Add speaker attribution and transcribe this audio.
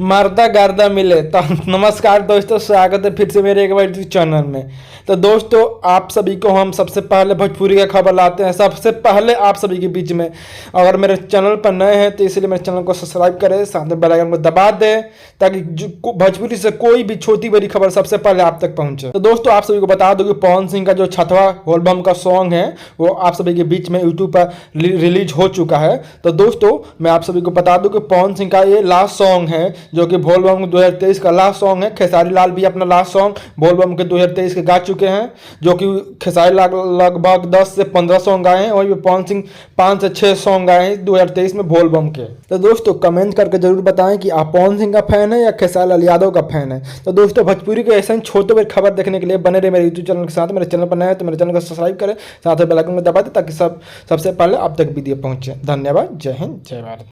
Speaker 1: मर्दा गर्दा मिले। तो नमस्कार दोस्तों, स्वागत है फिर से मेरे एक बार यूट्यूब चैनल में। तो दोस्तों, आप सभी को हम सबसे पहले भोजपुरी का खबर लाते हैं सबसे पहले आप सभी के बीच में। अगर मेरे चैनल पर नए हैं तो इसलिए मेरे चैनल को सब्सक्राइब करें, साथ में बेल आइकन को दबा दें ताकि भोजपुरी से कोई भी छोटी बड़ी खबर सबसे पहले आप तक पहुंचे। तो दोस्तों, आप सभी को बता दूं कि पवन सिंह का जो 6वां एल्बम का सॉन्ग है वो आप सभी के बीच में यूट्यूब पर रिलीज हो चुका है। तो दोस्तों, मैं आप सभी को बता दूं कि पवन सिंह का ये लास्ट सॉन्ग है जो कि बोलबम 2023 का लास्ट सॉन्ग है। खेसारी लाल भी अपना लास्ट सॉन्ग बोलबम के 2023 के गा चुके हैं, जो कि खेसारी लाल लगभग 10 से 15 सॉन्ग गाए हैं, वहीं पवन सिंह 5 से 6 सॉन्ग गाए हैं 2023 में बोलबम के। तो दोस्तों, कमेंट करके जरूर बताएं कि आप पवन सिंह का फैन है या खेसारी लाल यादव का फैन है। तो दोस्तों, भोजपुरी के ऐसे ही छोटे बड़े खबर देखने के लिए बने रहे मेरे यूट्यूब चैनल के साथ। मेरे चैनल पर नए हैं तो मेरे चैनल को सब्सक्राइब करें, साथ में बेल आइकन को दबा दें ताकि सबसे पहले आप तक वीडियो पहुंचे। धन्यवाद। जय हिंद, जय भारत।